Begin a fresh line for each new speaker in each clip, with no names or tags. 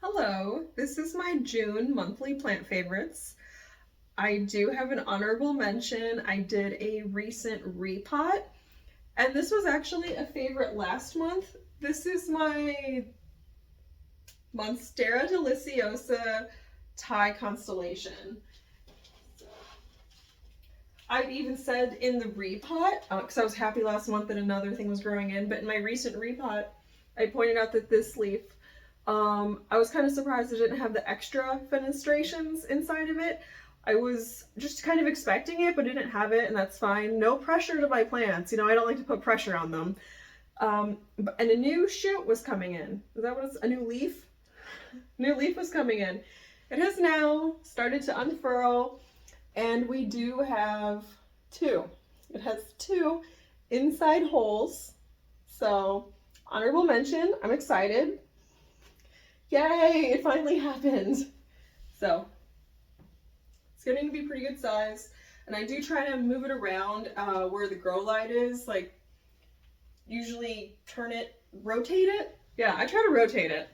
Hello, this is my June monthly plant favorites. I do have an honorable mention. I did a recent repot, and this was actually a favorite last month. This is my Monstera delissiosa Thai constellation. I've even said in the repot, because I was happy last month that another thing was growing in, but in my recent repot, I pointed out that this leaf, I was kind of surprised it didn't have the extra fenestrations inside of it. I was just kind of expecting it, but it didn't have it, and that's fine. No pressure to my plants. You know, I don't like to put pressure on them. And a new shoot was coming in. Is that what it's, a new leaf? New leaf was coming in. It has now started to unfurl, and we do have two. It has two inside holes. So, honorable mention, I'm excited. Yay, it finally happened. So, it's getting to be pretty good size. And I do try to move it around where the grow light is, like usually turn it, rotate it. Yeah, I try to rotate it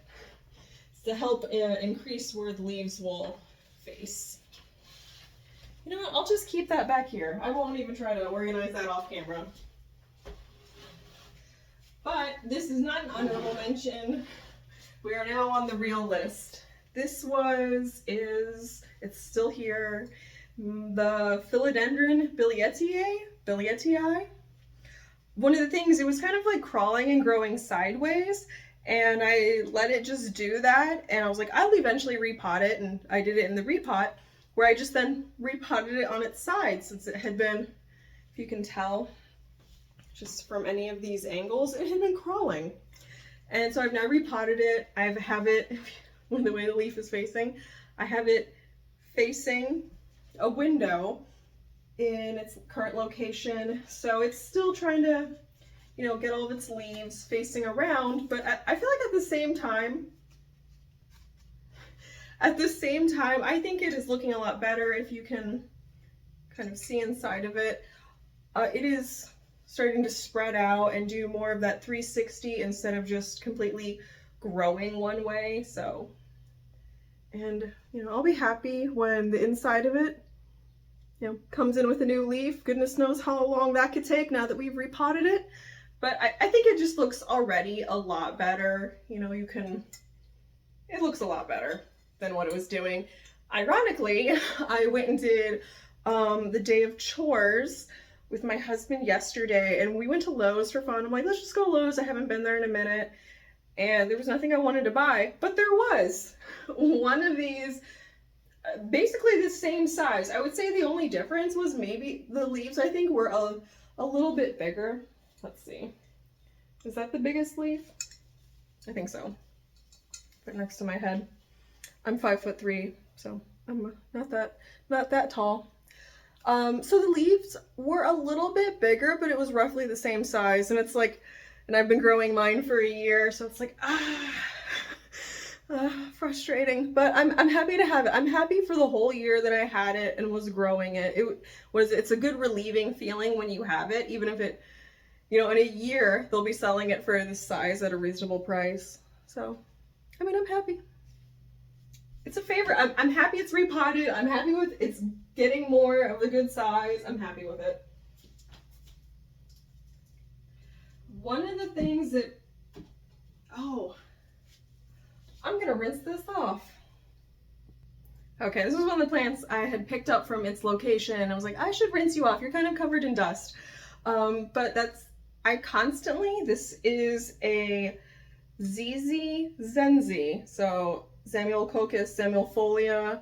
to help increase where the leaves will face. You know what, I'll just keep that back here. I won't even try to organize that off camera. But this is not an honorable mention. We are now on the real list. This it's still here, the Filidendrin billetii. One of the things, it was kind of like crawling and growing sideways, and I let it just do that, and I was like, I'll eventually repot it, and I did it in the repot, where I just then repotted it on its side, since it had been, if you can tell, just from any of these angles, it had been crawling. And so I've now repotted it. I have it, the way the leaf is facing, I have it facing a window in its current location. So it's still trying to, you know, get all of its leaves facing around, but I feel like at the same time, I think it is looking a lot better. If you can kind of see inside of it, it is starting to spread out and do more of that 360 instead of just completely growing one way. So, and you know, I'll be happy when the inside of it, you know, comes in with a new leaf. Goodness knows how long that could take now that we've repotted it. But I think it just looks already a lot better. You know, it looks a lot better than what it was doing. Ironically, I went and did the day of chores with my husband yesterday, and we went to Lowe's for fun. I'm like, let's just go to Lowe's. I haven't been there in a minute. And there was nothing I wanted to buy, but there was one of these, basically the same size. I would say the only difference was maybe the leaves, I think, were a little bit bigger. Let's see. Is that the biggest leaf? I think so. Right next to my head. I'm 5'3", so I'm not that tall. So the leaves were a little bit bigger, but it was roughly the same size, and it's like, and I've been growing mine for a year, so it's like, frustrating, but I'm happy to have it. I'm happy for the whole year that I had it and was growing it. It's a good relieving feeling when you have it, even if it, you know, in a year, they'll be selling it for this size at a reasonable price. So, I mean, I'm happy. It's a favorite. I'm happy it's repotted. I'm happy with it's getting more of a good size. I'm happy with it. One of the things that, I'm gonna rinse this off. Okay, this was one of the plants I had picked up from its location. I was like, I should rinse you off. You're kind of covered in dust. But this is a ZZ Zenzi. So Zamiococcus zamilifolia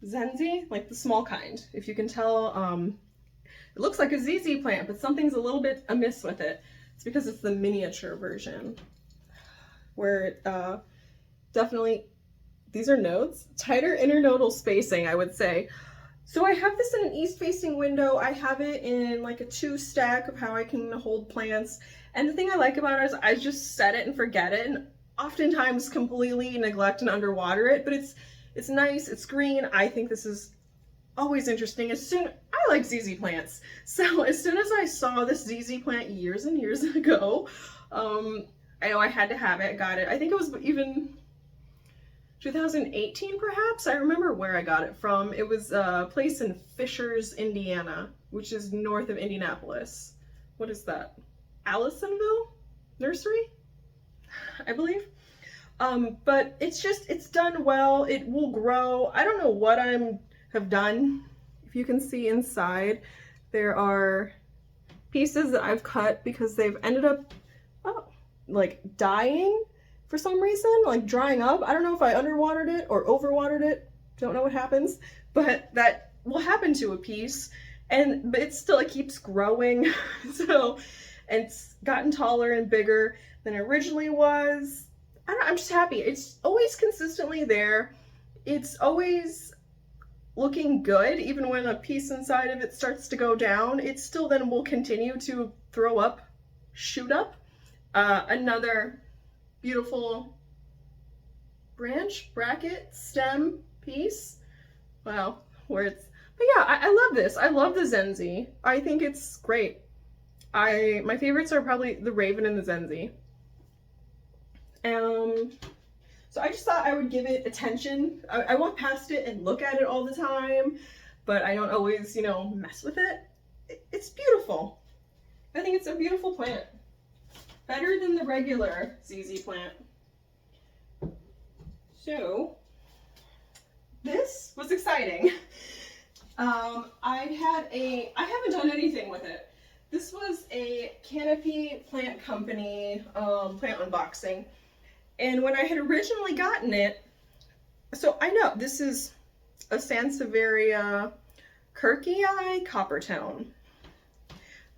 Zenzi, like the small kind. If you can tell, it looks like a ZZ plant, but something's a little bit amiss with it. It's because it's the miniature version, where it definitely, these are nodes, tighter internodal spacing, I would say. So I have this in an east-facing window. I have it in like a 2-stack of how I can hold plants. And the thing I like about it is I just set it and forget it, and oftentimes completely neglect and underwater it, but it's nice, it's green. I think this is always interesting. I like ZZ plants. So as soon as I saw this ZZ plant years and years ago, I know I had to have it, got it. I think it was even 2018 perhaps. I remember where I got it from. It was a place in Fishers, Indiana, which is north of Indianapolis. What is that? Allisonville Nursery, I believe. But it's done well. It will grow. I don't know what have done. If you can see inside, there are pieces that I've cut because they've ended up like dying for some reason, like drying up. I don't know if I underwatered it or overwatered it. Don't know what happens, but that will happen to a piece. But it keeps growing. So, and it's gotten taller and bigger than it originally was. I'm just happy. It's always consistently there. It's always looking good. Even when a piece inside of it starts to go down, it still then will continue to shoot up. Another beautiful branch, bracket, stem piece. Wow, but yeah, I love this. I love the Zenzi. I think it's great. My favorites are probably the Raven and the Zenzi. So I just thought I would give it attention. I walk past it and look at it all the time, but I don't always, mess with it. It's beautiful. I think it's a beautiful plant. Better than the regular ZZ plant. So, this was exciting. I haven't done anything with it. This was a Canopy Plant Company plant unboxing. And when I had originally gotten it, so I know this is a Sansevieria kirkii coppertone.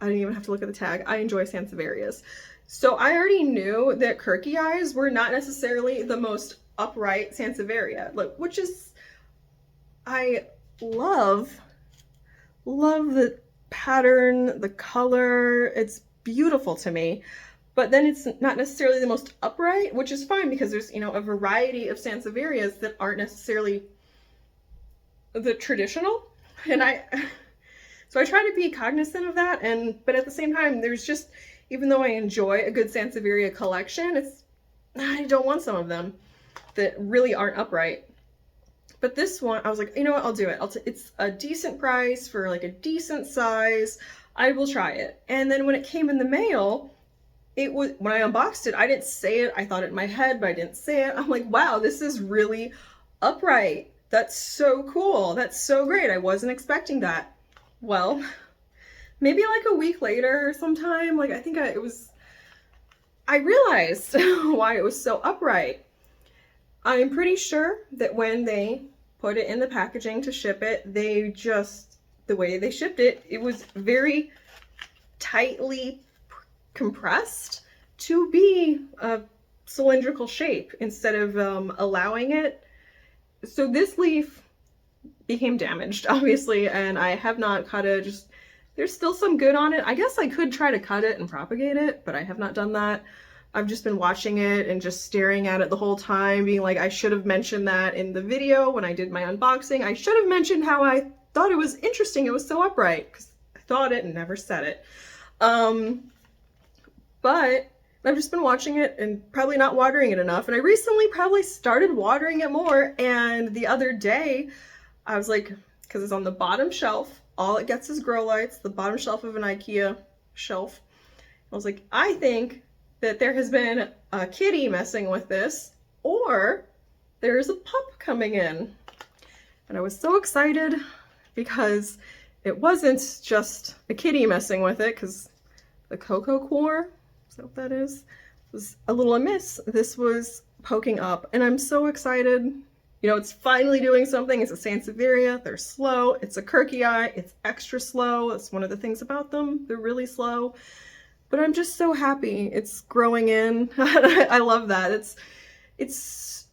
I didn't even have to look at the tag. I enjoy Sansevierias. So I already knew that kirkiis were not necessarily the most upright Sansevieria, which is, I love the pattern, the color. It's beautiful to me. But then it's not necessarily the most upright, which is fine because there's, a variety of Sansevierias that aren't necessarily the traditional. And so I try to be cognizant of that. But at the same time, there's just, even though I enjoy a good Sansevieria collection, I don't want some of them that really aren't upright. But this one, I was like, you know what, I'll do it. It's a decent price for like a decent size. I will try it. And then when it came in the mail, when I unboxed it, I didn't say it. I thought it in my head, but I didn't say it. I'm like, wow, this is really upright. That's so cool. That's so great. I wasn't expecting that. Well, maybe like a week later or sometime, I think I realized why it was so upright. I'm pretty sure that when they put it in the packaging to ship it, the way they shipped it, it was very tightly compressed to be a cylindrical shape instead of allowing it. So this leaf became damaged, obviously, and I have not cut it. There's still some good on it. I guess I could try to cut it and propagate it, but I have not done that. I've just been watching it and just staring at it the whole time, being like, I should have mentioned that in the video when I did my unboxing. I should have mentioned how I thought it was interesting it was so upright, because I thought it and never said it. But I've just been watching it and probably not watering it enough. And I recently probably started watering it more. And the other day, I was like, because it's on the bottom shelf, all it gets is grow lights, the bottom shelf of an IKEA shelf. I was like, I think that there has been a kitty messing with this, or there's a pup coming in. And I was so excited because it wasn't just a kitty messing with it, because the cocoa core, is that what that is, was a little amiss. This was poking up, and I'm so excited. It's finally doing something. It's a Sansevieria. They're slow. It's a kirkii. It's extra slow. That's one of the things about them. They're really slow. But I'm just so happy it's growing in. I love that. It's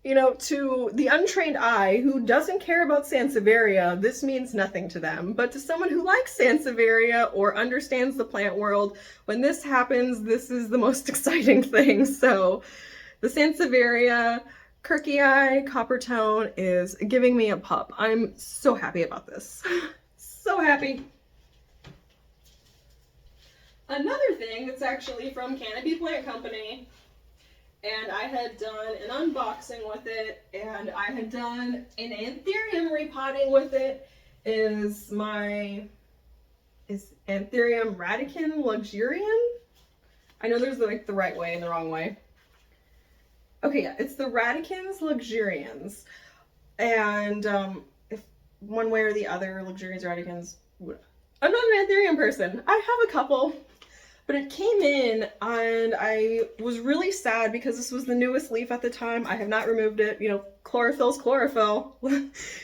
to the untrained eye who doesn't care about Sansevieria, this means nothing to them. But to someone who likes Sansevieria or understands the plant world, when this happens, this is the most exciting thing. So the Sansevieria kirkii copper tone is giving me a pup. I'm so happy about this. So happy. Another thing that's actually from Canopy Plant Company, and I had done an unboxing with it, and I had done an Anthurium repotting with it, is Anthurium radican luxurian? I know there's like the right way and the wrong way. Okay, yeah, it's the radicans luxurians. And if one way or the other, luxurians, radicans, I'm not an Anthurium person. I have a couple. But it came in and I was really sad because this was the newest leaf at the time. I have not removed it. You know, chlorophyll's chlorophyll.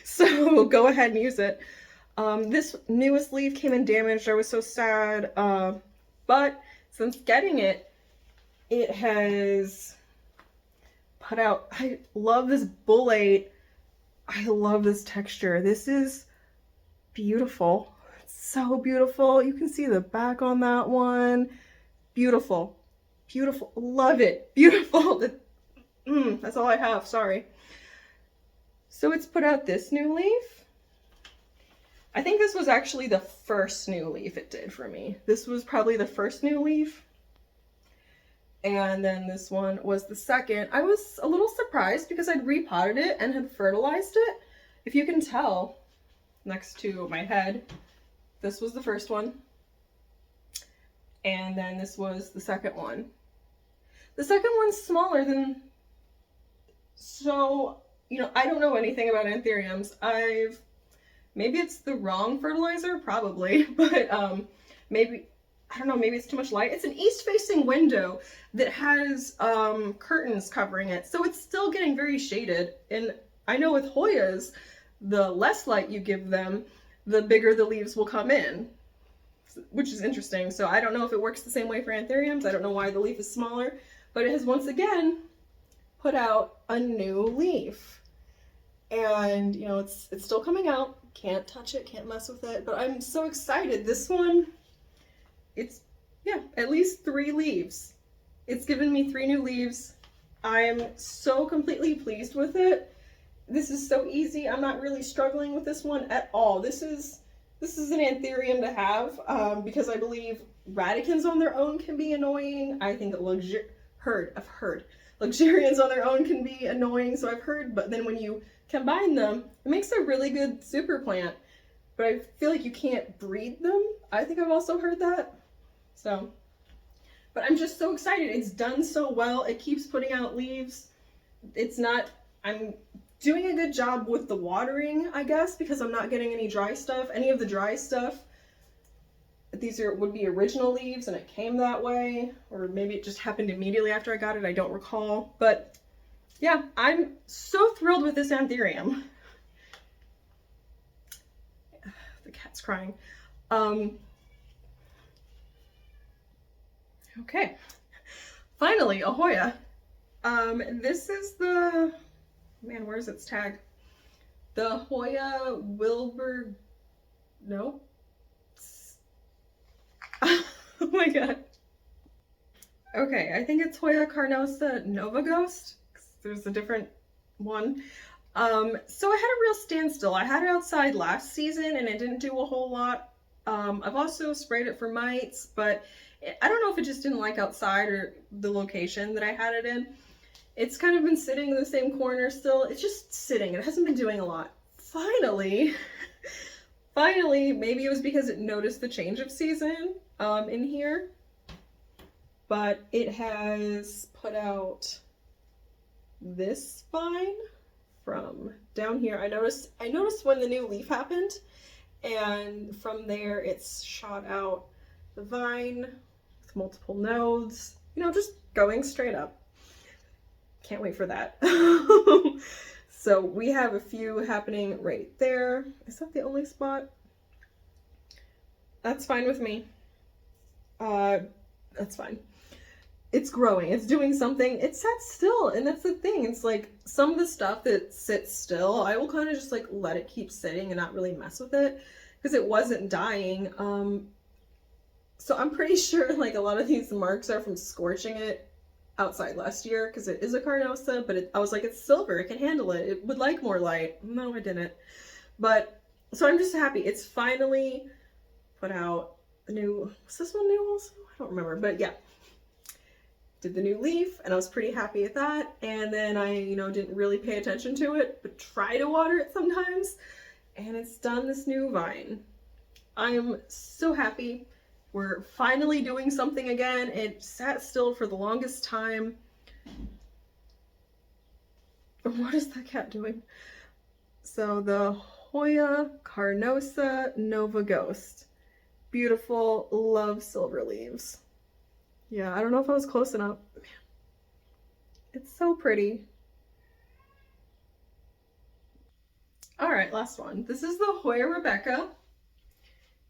So go ahead and use it. This newest leaf came in damaged. I was so sad. But since getting it, it has put out, I love this bullate. I love this texture. This is beautiful. So beautiful. You can see the back on that one. Beautiful. Beautiful. Love it. Beautiful. That's all I have. Sorry. So it's put out this new leaf. I think this was actually the first new leaf it did for me. This was probably the first new leaf. And then this one was the second. I was a little surprised because I'd repotted it and had fertilized it. If you can tell, next to my head, this was the first one. And then this was the second one. The second one's smaller than, so, you know, I don't know anything about anthuriums. Maybe it's the wrong fertilizer, probably, but maybe, I don't know, maybe it's too much light. It's an east-facing window that has curtains covering it, so it's still getting very shaded. And I know with Hoyas, the less light you give them, the bigger the leaves will come in, which is interesting. So I don't know if it works the same way for anthuriums. I don't know why the leaf is smaller, but it has once again put out a new leaf. And, you know, it's still coming out. Can't touch it, can't mess with it, but I'm so excited. This one, it's, yeah, at least 3 leaves. It's given me 3 new leaves. I'm so completely pleased with it. This is so easy. I'm not really struggling with this one at all. This is an anthurium to have because I believe radicans on their own can be annoying. I think I've heard luxurians on their own can be annoying, so I've heard, but then when you combine them, it makes a really good super plant, but I feel like you can't breed them. I think I've also heard that. So, but I'm just so excited. It's done so well. It keeps putting out leaves. I'm doing a good job with the watering, I guess, because I'm not getting any dry stuff. Any of the dry stuff, would be original leaves and it came that way, or maybe it just happened immediately after I got it. I don't recall, but yeah, I'm so thrilled with this anthurium. The cat's crying. Okay, finally, a Hoya. This is the, man, where's its tag? The Hoya Wilbur, no. Oh my god. Okay, I think it's Hoya Carnosa Nova Ghost. There's a different one. So I had a real standstill. I had it outside last season and it didn't do a whole lot. I've also sprayed it for mites, but I don't know if it just didn't like outside or the location that I had it in. It's kind of been sitting in the same corner still. It's just sitting. It hasn't been doing a lot. Finally, maybe it was because it noticed the change of season in here, but it has put out this vine from down here. I noticed when the new leaf happened, and from there it's shot out the vine with multiple nodes, you know, just going straight up. Can't wait for that. So we have a few happening right there. Is that the only spot? That's fine with me. That's fine. It's growing, it's doing something, it sits still, and that's the thing. It's like some of the stuff that sits still, I will kind of just like let it keep sitting and not really mess with it because it wasn't dying. So I'm pretty sure like a lot of these marks are from scorching it outside last year because it is a Carnosa, but I was like, it's silver, it can handle it. It would like more light. No, I didn't. But, so I'm just happy. It's finally put out the new, was this one new also? I don't remember, but yeah. Did the new leaf, and I was pretty happy at that. And then I, didn't really pay attention to it, but try to water it sometimes. And it's done this new vine. I am so happy. We're finally doing something again. It sat still for the longest time. What is that cat doing? So the Hoya Carnosa Nova Ghost. Beautiful, love silver leaves. Yeah, I don't know if I was close enough. It's so pretty. All right, last one. This is the Hoya Rebecca.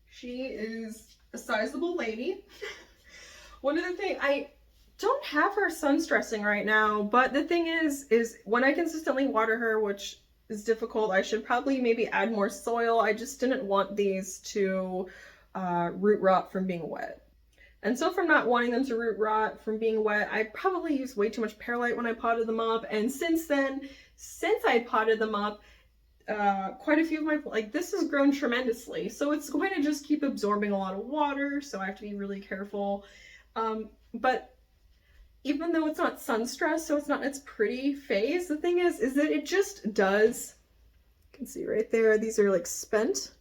She is a sizable lady. One of the things, I don't have her sun stressing right now, but the thing is when I consistently water her, which is difficult, I should probably maybe add more soil. I just didn't want these to root rot from being wet. And so from not wanting them to root rot from being wet, I probably used way too much perlite when I potted them up. And since I potted them up, quite a few of my, this has grown tremendously. So it's going to just keep absorbing a lot of water. So I have to be really careful. But even though it's not sun stressed, so it's not in its pretty phase, the thing is that it just does, you can see right there, these are like spent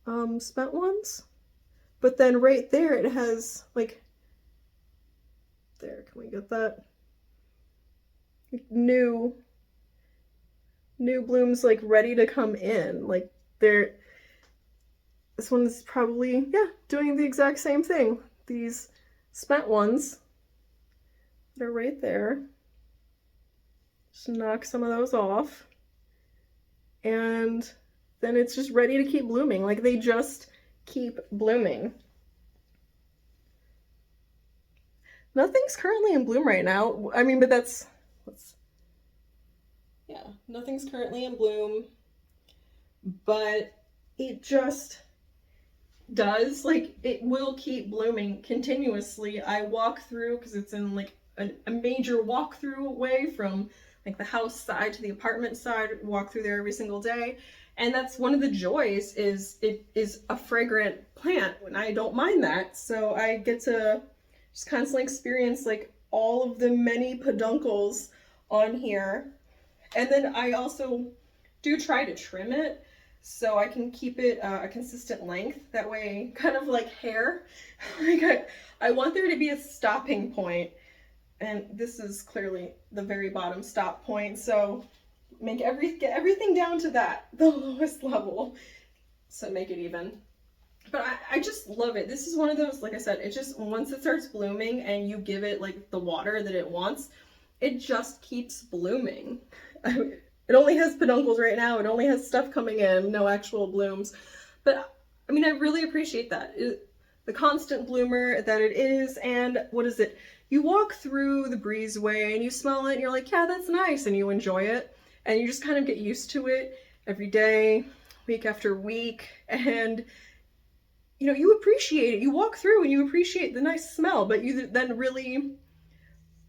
ones. But then right there it has like, there, can we get that? New blooms like ready to come in. Like this one is probably, yeah, doing the exact same thing. These spent ones, they're right there. Just knock some of those off. And then it's just ready to keep blooming. Like they just keep blooming. Nothing's currently in bloom right now. I mean, but yeah, nothing's currently in bloom, but it just does, like, it will keep blooming continuously. I walk through, because it's in like a major walkthrough way from like the house side to the apartment side, walk through there every single day. And that's one of the joys, is it is a fragrant plant, and I don't mind that. So I get to just constantly experience like all of the many peduncles on here. And then I also do try to trim it so I can keep it a consistent length. That way, kind of like hair, like I want there to be a stopping point. And this is clearly the very bottom stop point. So get everything down to that, the lowest level, so make it even. But I just love it. This is one of those, like I said, it just, once it starts blooming and you give it like the water that it wants, it just keeps blooming. It only has peduncles right now. It only has stuff coming in, no actual blooms. But I mean, I really appreciate that. The constant bloomer that it is. And what is it? You walk through the breezeway and you smell it and you're like, yeah, that's nice. And you enjoy it. And you just kind of get used to it every day, week after week. And you appreciate it. You walk through and you appreciate the nice smell, but you then really,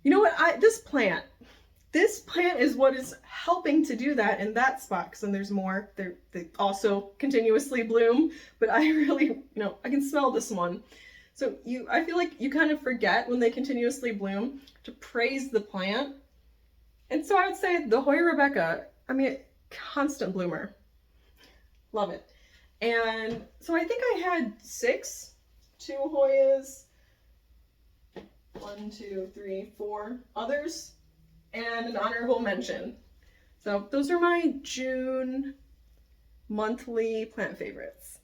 you know what, this plant is what is helping to do that in that spot. Because then there's more, they also continuously bloom, but I really, I can smell this one. So I feel like you kind of forget when they continuously bloom to praise the plant. And so I would say the Hoya Rebecca, I mean, constant bloomer. Love it. And so I think I had 2 Hoyas, 1, 2, 3, 4 others, and an honorable mention. So those are my June monthly plant favorites.